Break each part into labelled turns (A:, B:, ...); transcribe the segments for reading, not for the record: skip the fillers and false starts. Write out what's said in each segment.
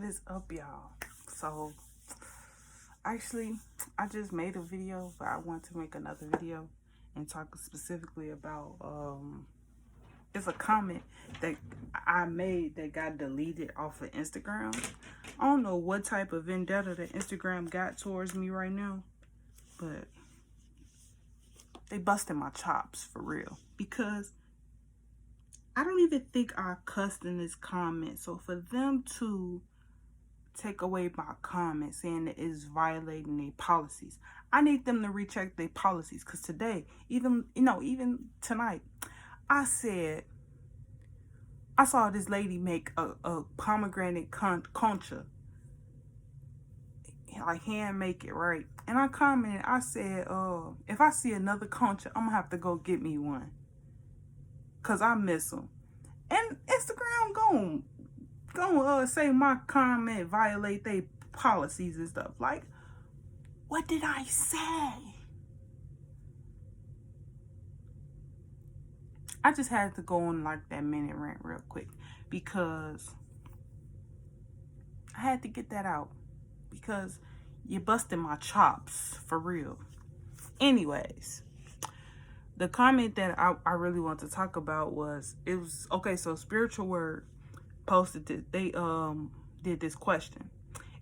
A: What is up, y'all? So actually, I just made a video, but I want to make another video and talk specifically about it's a comment that I made that got deleted off of Instagram. I don't know what type of vendetta that Instagram got towards me right now, but they busted my chops for real, because I don't even think I cussed in this comment. So for them to take away my comment saying that it's violating their policies, I need them to recheck their policies. Because today, even tonight, I saw this lady make a pomegranate concha, like hand make it, right? And I commented, I said, if I see another concha, I'm gonna have to go get me one, because I miss them. And Instagram gonna say my comment violate their policies and stuff. Like, what did I say? I just had to go on like that minute rant real quick, because I had to get that out, because you busted my chops for real. Anyways, the comment that I really want to talk about was, okay, so Spiritual Word posted it. They did this question.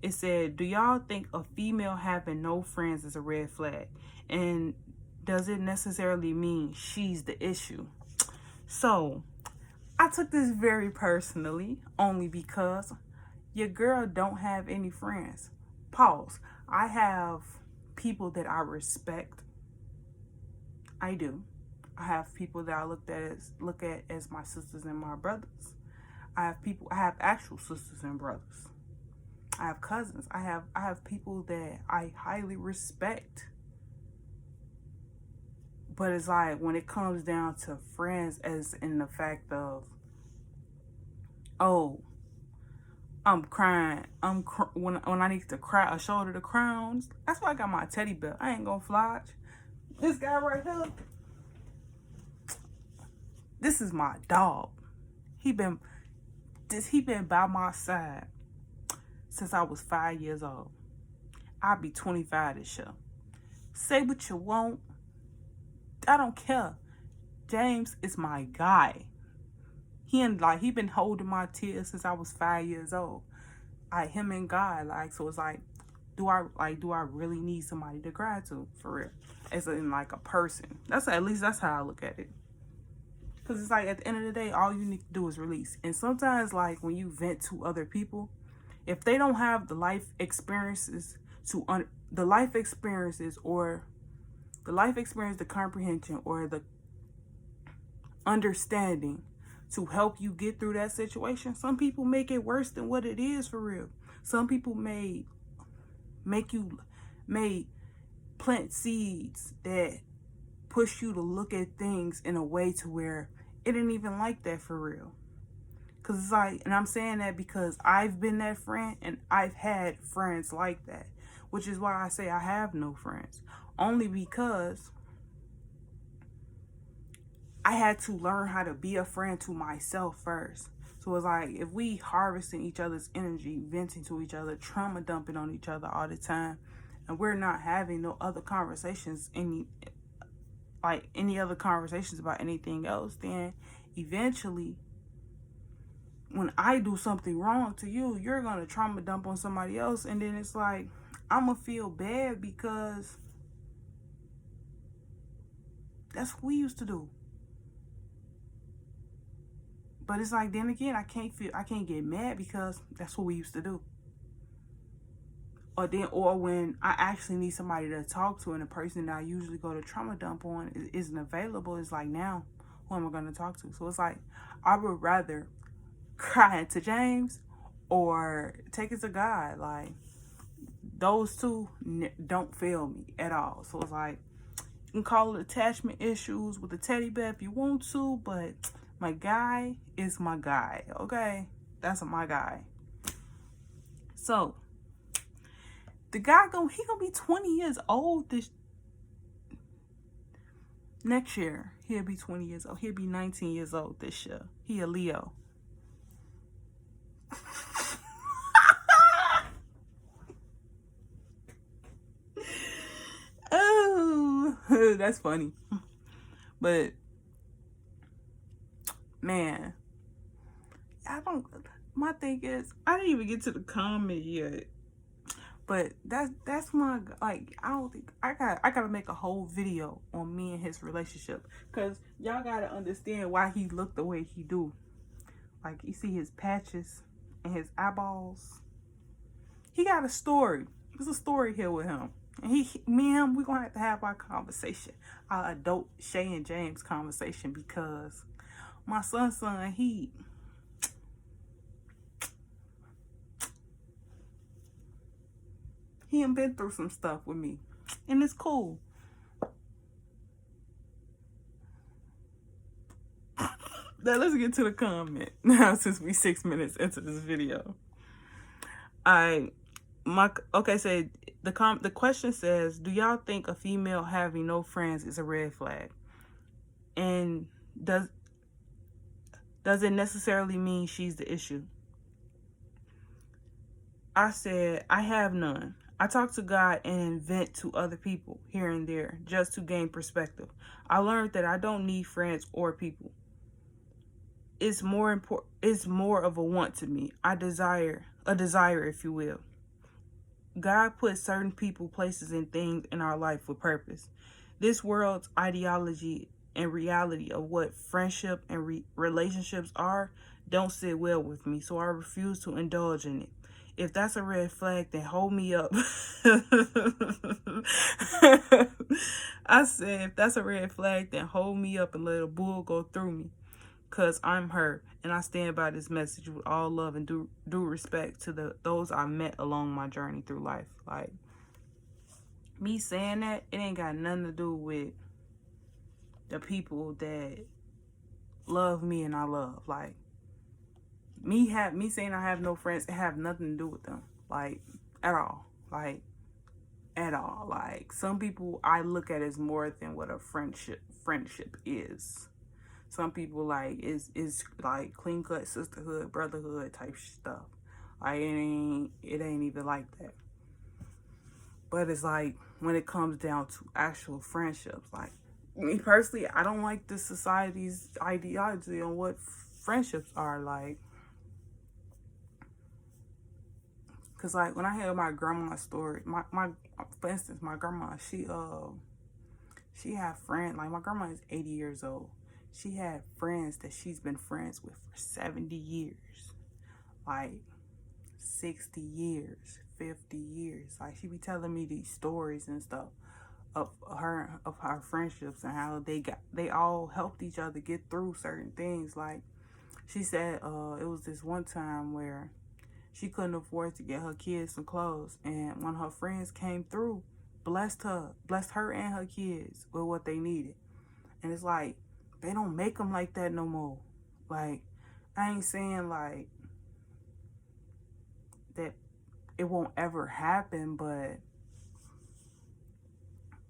A: It said, do y'all think a female having no friends is a red flag? And does it necessarily mean she's the issue? So I took this very personally, only because your girl don't have any friends. Pause. I have people that I respect. I do. I have people that I look at as my sisters and my brothers. I have actual sisters and brothers. I have cousins. I have people that I highly respect. But it's like, when it comes down to friends, as in the fact of, oh, I'm crying. When I need to cry, a shoulder to cry on. That's why I got my teddy bear. I ain't gonna fly. This guy right here, this is my dog. He been by my side since I was 5 years old. I'll be 25 this year. Say what you want, I don't care. James is my guy. He been holding my tears since I was 5 years old. Him and God, so it's like, do I really need somebody to cry to, for real? As in like a person. At least that's how I look at it. Because it's like, at the end of the day, all you need to do is release. And sometimes, like, when you vent to other people, if they don't have the life experiences, the comprehension, or the understanding to help you get through that situation, some people make it worse than what it is, for real. Some people may plant seeds that push you to look at things in a way to where it ain't even like that, for real. Because it's like, and I'm saying that because I've been that friend, and I've had friends like that, which is why I say I have no friends. Only because I had to learn how to be a friend to myself first. So it's like, if we harvesting each other's energy, venting to each other, trauma dumping on each other all the time, and we're not having no other conversations, any other conversations about anything else, then eventually, when I do something wrong to you, you're gonna trauma dump on somebody else, and then it's like, I'm gonna feel bad, because that's what we used to do. But it's like, then again, I can't get mad, because that's what we used to do. Or when I actually need somebody to talk to, and the person that I usually go to trauma dump on isn't available, it's like, now who am I going to talk to? So it's like, I would rather cry to James or take it to God. Like, those two don't fail me at all. So it's like, you can call it attachment issues with the teddy bear if you want to, but my guy is my guy, okay? That's my guy. So the guy he gonna be 20 years old this next year. He'll be 20 years old. He'll be 19 years old this year. He a Leo. That's funny. But man, my thing is, I didn't even get to the comment yet. But that's my, like, I don't think I gotta make a whole video on me and his relationship, because y'all gotta understand why he looked the way he do. Like, you see his patches and his eyeballs. He got a story. There's a story here with him. And me and him, we're gonna have to have our conversation, our adult Shay and James conversation, because my son, he ain't been through some stuff with me, and it's cool. Now let's get to the comment now, since we 6 minutes into this video. So the question says, do y'all think a female having no friends is a red flag? And does it necessarily mean she's the issue? I said, I have none. I talk to God and vent to other people here and there just to gain perspective. I learned that I don't need friends or people. It's more of a want to me. A desire, if you will. God put certain people, places, and things in our life with purpose. This world's ideology and reality of what friendship and relationships are don't sit well with me, so I refuse to indulge in it. If that's a red flag, then hold me up. I said, if that's a red flag, then hold me up and let a bull go through me. Because I'm her, and I stand by this message with all love and due respect to those I met along my journey through life. Like, me saying that, it ain't got nothing to do with the people that love me and I love. Like, me saying I have no friends, it have nothing to do with them. Like, at all. Like, at all. Like, some people I look at as more than what a friendship is. Some people, like, is like clean cut sisterhood, brotherhood type stuff. Like, it ain't even like that. But it's like, when it comes down to actual friendships, like, me personally, I don't like this society's ideology on what friendships are like. Cause like, when I hear my grandma's story, for instance, my grandma, she had friends. Like, my grandma is 80 years old. She had friends that she's been friends with for 70 years. Like, 60 years, 50 years. Like, she be telling me these stories and stuff of her friendships and how they all helped each other get through certain things. Like, she said it was this one time where she couldn't afford to get her kids some clothes, and one of her friends came through, blessed her and her kids with what they needed. And it's like, they don't make them like that no more. Like, I ain't saying like that it won't ever happen, but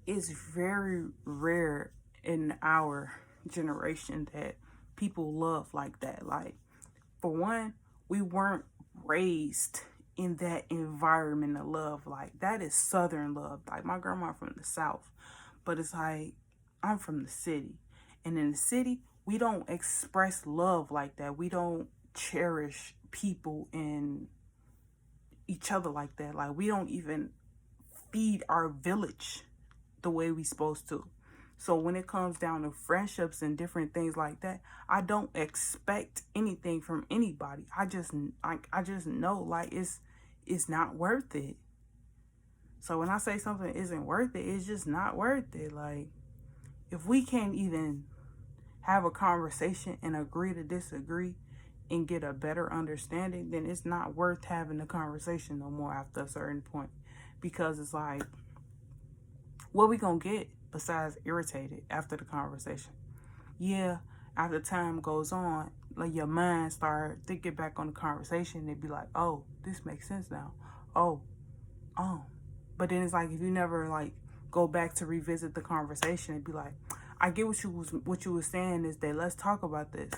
A: it's very rare in our generation that people love like that. Like, for one, we weren't raised in that environment of love. Like, that is Southern love. Like, my grandma from the South, but it's like, I'm from the city. And in the city, we don't express love like that. We don't cherish people and each other like that. Like, we don't even feed our village the way we supposed to. So when it comes down to friendships and different things like that, I don't expect anything from anybody. I just know, like, it's not worth it. So when I say something isn't worth it, it's just not worth it. Like, if we can't even have a conversation and agree to disagree and get a better understanding, then it's not worth having a conversation no more after a certain point. Because it's like, what we gonna get besides irritated after the conversation? Yeah, after time goes on, like, your mind start thinking back on the conversation, and be like, oh, this makes sense now. Oh. But then it's like, if you never like go back to revisit the conversation and be like, I get what you was saying is that let's talk about this.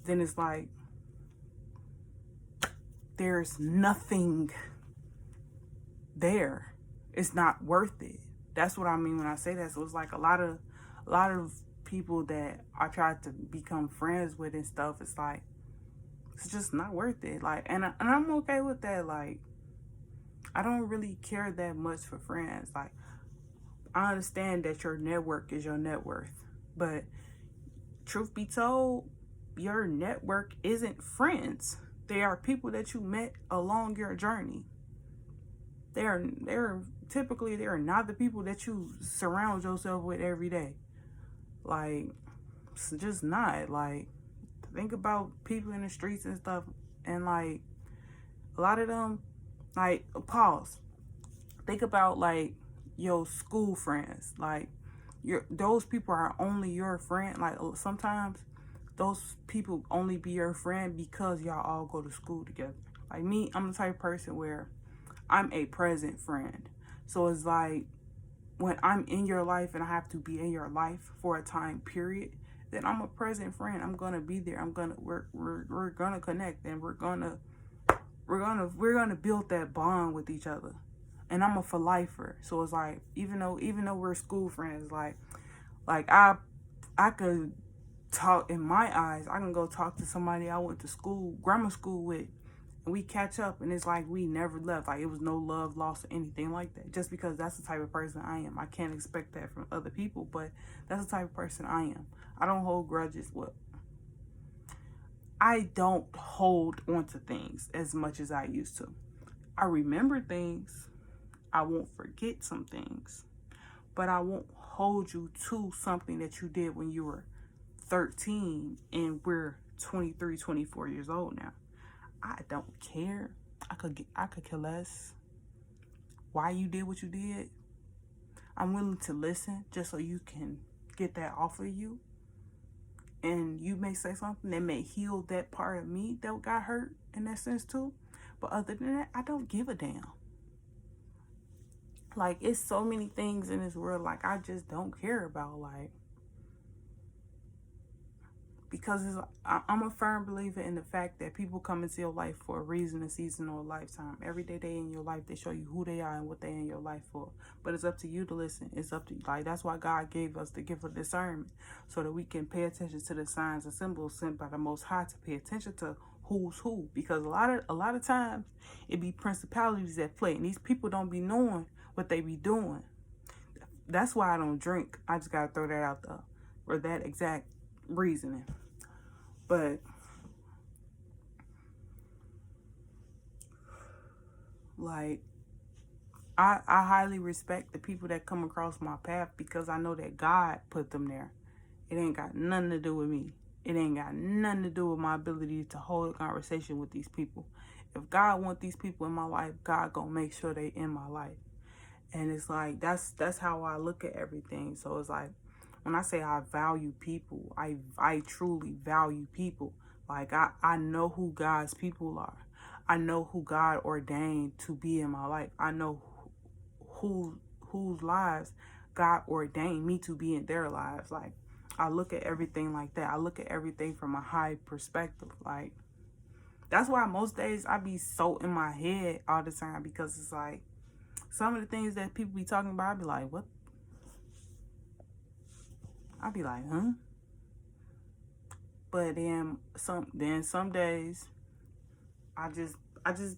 A: Then it's like, there's nothing there. It's not worth it. That's what I mean when I say that. So it's like, a lot of a lot of people that I tried to become friends with and stuff, it's like, it's just not worth it. Like, and I'm okay with that. Like, I don't really care that much for friends. Like, I understand that your network is your net worth, but truth be told, your network isn't friends. They are people that you met along your journey. They're typically, they're not the people that you surround yourself with every day. Like, it's just not. Like, think about people in the streets and stuff, and like a lot of them, like, pause. Think about like your school friends. Like, those people are only your friend. Like, sometimes those people only be your friend because y'all all go to school together. Like me, I'm the type of person where I'm a present friend. So it's like, when I'm in your life and I have to be in your life for a time period, then I'm a present friend. I'm gonna be there. We're gonna connect, and we're gonna build that bond with each other. And I'm a for lifer. So it's like, even though we're school friends, like I could talk, in my eyes, I can go talk to somebody I went to grammar school with, and we catch up, and it's like we never left. Like, it was no love lost or anything like that. Just because that's the type of person I am. I can't expect that from other people, but that's the type of person I am. I don't hold grudges. I don't hold onto things as much as I used to. I remember things. I won't forget some things, but I won't hold you to something that you did when you were 13 and we're 23, 24 years old now. I don't care. I could care less why you did what you did. I'm willing to listen just so you can get that off of you. And you may say something that may heal that part of me that got hurt in that sense too. But other than that, I don't give a damn. Like, it's so many things in this world, like, I just don't care about. Like, because I'm a firm believer in the fact that people come into your life for a reason, a season, or a lifetime. Every day they in your life, they show you who they are and what they in your life for. But it's up to you to listen. It's up to you. Like, that's why God gave us the gift of discernment, so that we can pay attention to the signs and symbols sent by the Most High, to pay attention to who's who. Because a lot of times it be principalities at play, and these people don't be knowing what they be doing. That's why I don't drink. I just gotta throw that out there, for that exact reasoning. But like, I highly respect the people that come across my path, because I know that God put them there. It ain't got nothing to do with me. It ain't got nothing to do with my ability to hold a conversation with these people. If God want these people in my life, God gonna make sure they in my life. And it's like, that's how I look at everything. So it's like, when I say I value people, I truly value people. Like, I know who God's people are. I know who God ordained to be in my life. I know whose lives God ordained me to be in their lives. Like, I look at everything like that. I look at everything from a high perspective. Like, that's why most days I be so in my head all the time, because it's like, some of the things that people be talking about, I be like, what? I be like, huh? But then some days I just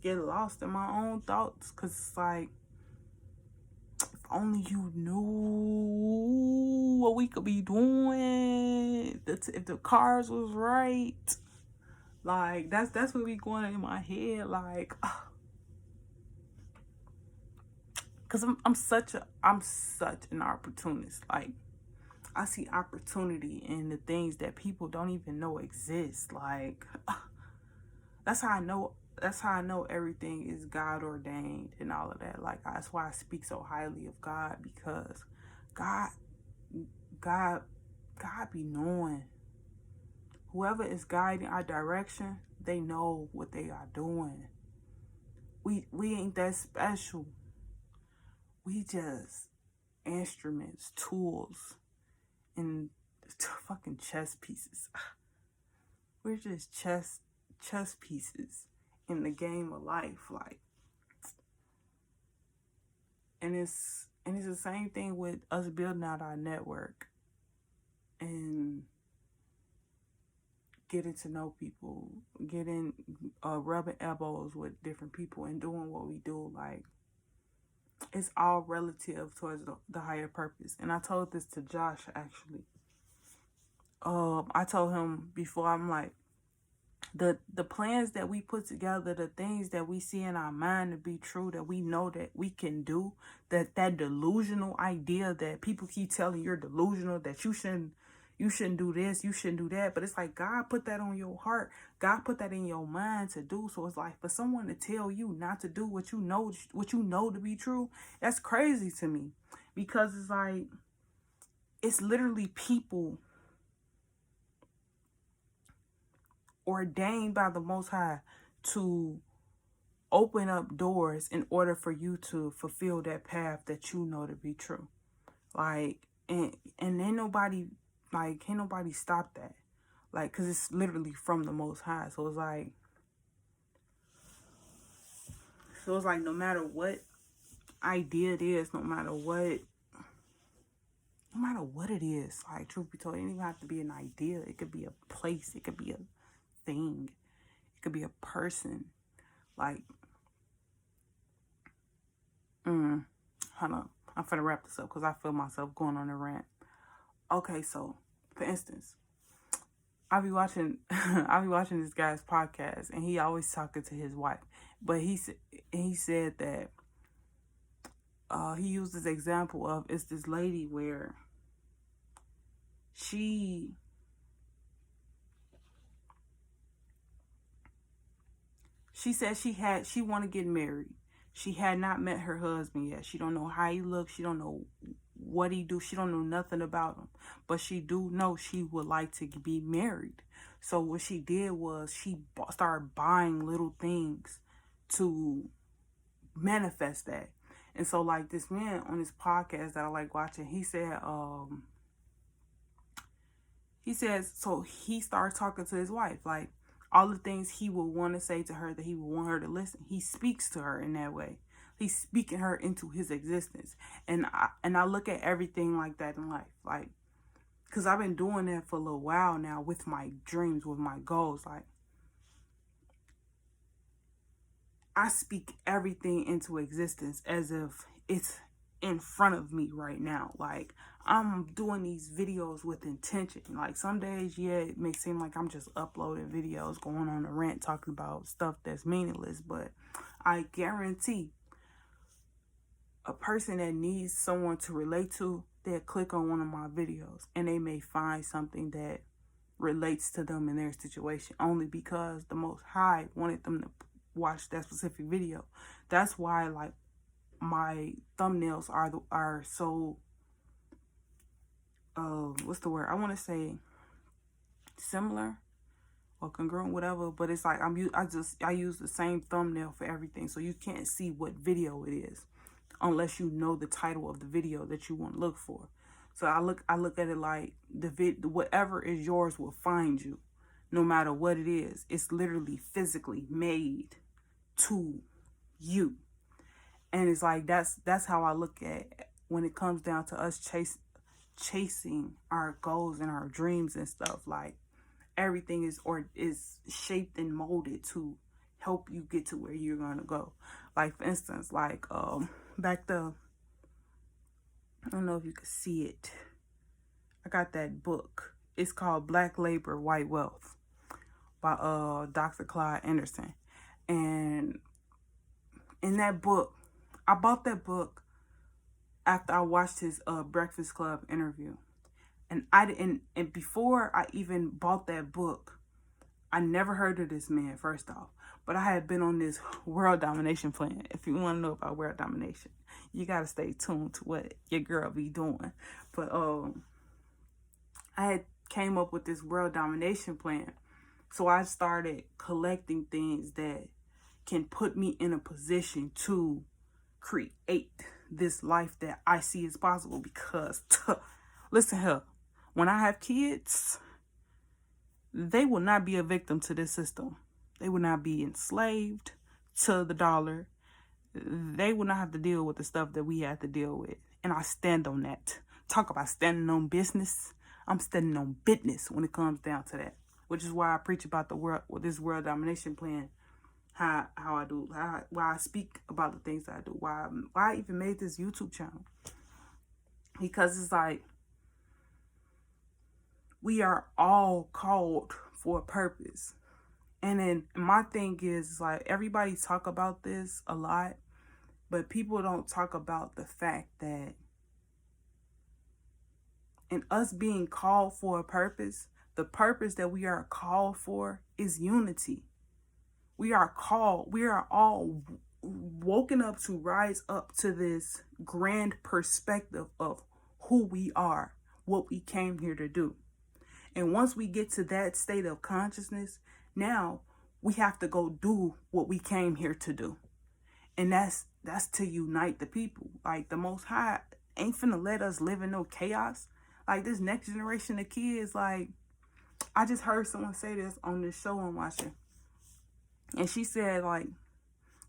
A: get lost in my own thoughts, because it's like, if only you knew what we could be doing, if the cars was right. Like, that's what be going on in my head. Like, because I'm such an opportunist. Like, I see opportunity in the things that people don't even know exist. Like, that's how I know everything is God ordained and all of that. Like, that's why I speak so highly of God, because God be knowing. Whoever is guiding our direction, they know what they are doing. We ain't that special. We just instruments, tools, and fucking chess pieces. We're just chess pieces in the game of life. Like, and it's the same thing with us building out our network. and getting to know people, getting rubbing elbows with different people and doing what we do. Like, it's all relative towards the higher purpose. And I told this to Josh, actually. I told him before, I'm like, the plans that we put together, the things that we see in our mind to be true, that we know that we can do, that delusional idea that people keep telling you're delusional, that you shouldn't do this, you shouldn't do that. But it's like God put that on your heart. God put that in your mind to do. So it's like for someone to tell you not to do what you know to be true, that's crazy to me. Because it's like, it's literally people ordained by the Most High to open up doors in order for you to fulfill that path that you know to be true. Like, and ain't nobody stop that. Like, cause it's literally from the Most High. So it's like no matter what idea it is, no matter what it is, like, truth be told, it doesn't even have to be an idea. It could be a place, it could be a thing, it could be a person. Like, hold on, I'm finna wrap this up because I feel myself going on a rant. Okay, so for instance, I be watching this guy's podcast, and he always talking to his wife, but he said that he used this example of, it's this lady where she said she want to get married. She had not met her husband yet. She don't know how he looks. She don't know what he do. She don't know nothing about him. But she do know she would like to be married. So what she did was she started buying little things to manifest that. And so, like, this man on this podcast that I like watching, he says, so he starts talking to his wife, like, all the things he would want to say to her, that he would want her to listen. He speaks to her in that way. He's speaking her into his existence. And I look at everything like that in life. Like, because I've been doing that for a little while now with my dreams, with my goals. Like, I speak everything into existence as if it's in front of me right now. Like, I'm doing these videos with intention. Like, some days, yeah, it may seem like I'm just uploading videos, going on a rant, talking about stuff that's meaningless, but I guarantee a person that needs someone to relate to, they'll click on one of my videos and they may find something that relates to them in their situation, only because the Most High wanted them to watch that specific video. That's why, like, my thumbnails are so what's the word? I want to say similar or congruent, whatever, but it's like I use the same thumbnail for everything, so you can't see what video it is unless you know the title of the video that you want to look for. So I look at it like whatever is yours will find you, no matter what it is. It's literally physically made to you. And it's like that's how I look at when it comes down to us chasing our goals and our dreams and stuff. Like, everything is shaped and molded to help you get to where you're gonna go. Like, for instance, like back the, I don't know if you can see it, I got that book. It's called Black Labor, White Wealth by Dr. Clyde Anderson. And in that book, I bought that book after I watched his Breakfast Club interview. And before I even bought that book, I never heard of this man, first off. But I had been on this world domination plan. If you want to know about world domination, you got to stay tuned to what your girl be doing. But I had came up with this world domination plan. So I started collecting things that can put me in a position to create this life that I see as possible. Because listen here, when I have kids, they will not be a victim to this system. They will not be enslaved to the dollar. They will not have to deal with the stuff that we have to deal with. And I stand on that. Talk about standing on business. I'm standing on business when it comes down to that, which is why I preach about this world domination plan. How I do, why I speak about the things that I do, why I even made this YouTube channel, because it's like we are all called for a purpose. And then my thing is like, everybody talk about this a lot, but people don't talk about the fact that in us being called for a purpose, the purpose that we are called for is unity. We are all woken up to rise up to this grand perspective of who we are, what we came here to do. And once we get to that state of consciousness, now we have to go do what we came here to do. And that's to unite the people. Like, the Most High ain't finna let us live in no chaos. Like, this next generation of kids, like, I just heard someone say this on this show I'm watching. And she said, like,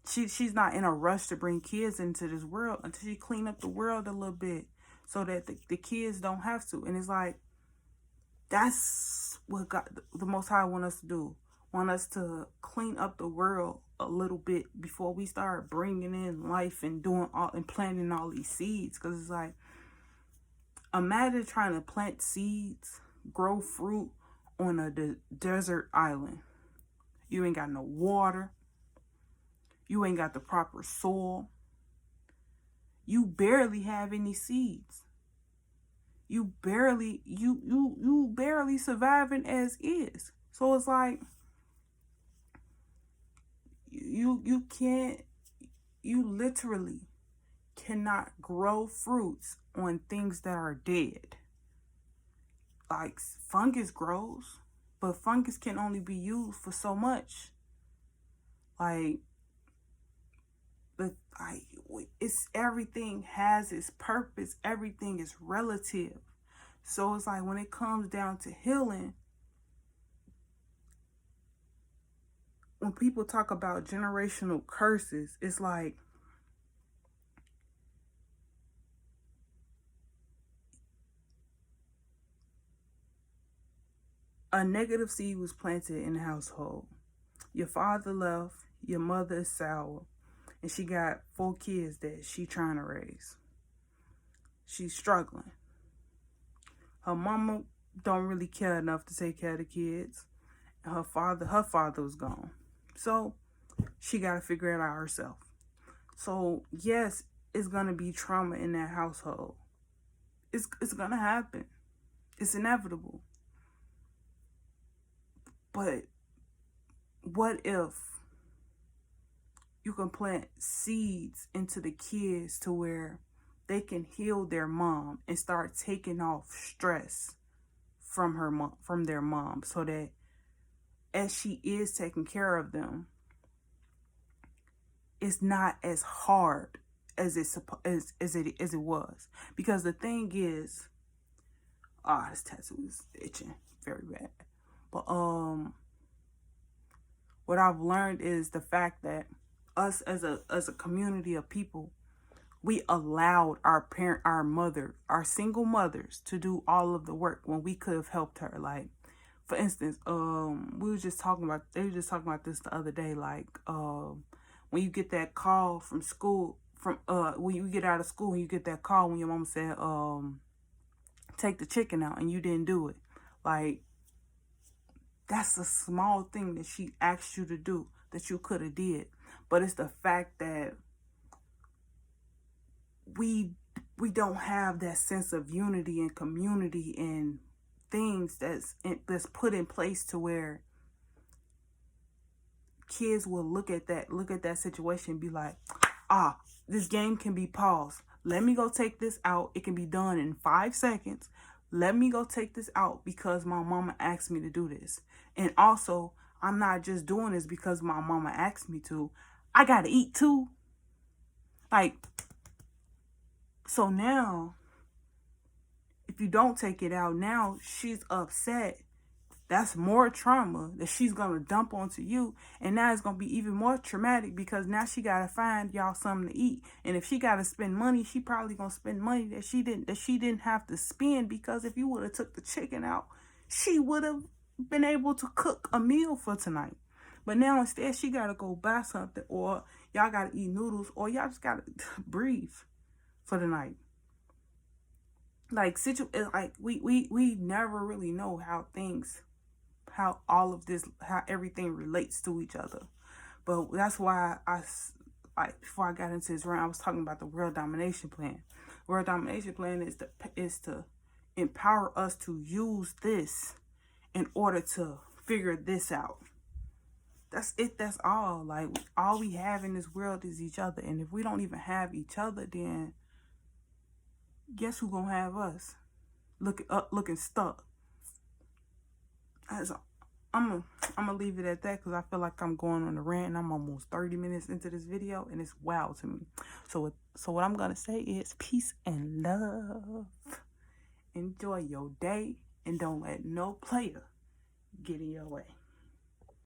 A: she's not in a rush to bring kids into this world until she clean up the world a little bit so that the kids don't have to. And it's like, that's what God, the Most High, want us to do. Want us to clean up the world a little bit before we start bringing in life and doing all and planting all these seeds. Because it's like, imagine trying to plant seeds, grow fruit on a desert island. You ain't got no water. You ain't got the proper soil. You barely have any seeds. You barely surviving as is. So it's like, you literally cannot grow fruits on things that are dead. Like, fungus grows, but fungus can only be used for so much. Like, it's, everything has its purpose. Everything is relative. So it's like, when it comes down to healing, when people talk about generational curses, it's like, a negative seed was planted in the household. Your father left, your mother is sour, and she got 4 kids that she trying to raise. She's struggling. Her mama don't really care enough to take care of the kids. And her father was gone. So she got to figure it out herself. So yes, it's going to be trauma in that household. It's going to happen. It's inevitable. But what if you can plant seeds into the kids to where they can heal their mom and start taking off stress from their mom, so that as she is taking care of them, it's not as hard as it was. Because the thing is, this tattoo is itching very bad. But what I've learned is the fact that us as a community of people, we allowed our single mothers to do all of the work when we could have helped her. Like, for instance, they were just talking about this the other day. Like, when you get that call from school, when you get out of school and you get that call when your mom said, take the chicken out, and you didn't do it. Like, that's a small thing that she asked you to do that you could have did. But it's the fact that we don't have that sense of unity and community and things that's put in place to where kids will look at that situation and be like, this game can be paused. Let me go take this out. It can be done in 5 seconds. Let me go take this out because my mama asked me to do this. And also, I'm not just doing this because my mama asked me to. I gotta eat too. Like, so now, if you don't take it out, now she's upset That's more trauma that she's going to dump onto you. And now it's going to be even more traumatic because now she got to find y'all something to eat. And if she got to spend money, she probably going to spend money that she didn't have to spend, because if you would have took the chicken out, she would have been able to cook a meal for tonight. But now instead she got to go buy something, or y'all got to eat noodles, or y'all just got to breathe for the night. Like, we never really know how all of this, how everything relates to each other. But that's why before I got into this round, I was talking about the world domination plan. World domination plan is to empower us to use this in order to figure this out. That's it. That's all. Like, all we have in this world is each other. And if we don't even have each other, then guess who gonna have us? Looking stuck. I'm gonna leave it at that, because I feel like I'm going on a rant and I'm almost 30 minutes into this video and it's wild to me. So what I'm gonna say is peace and love. Enjoy your day and don't let no player get in your way.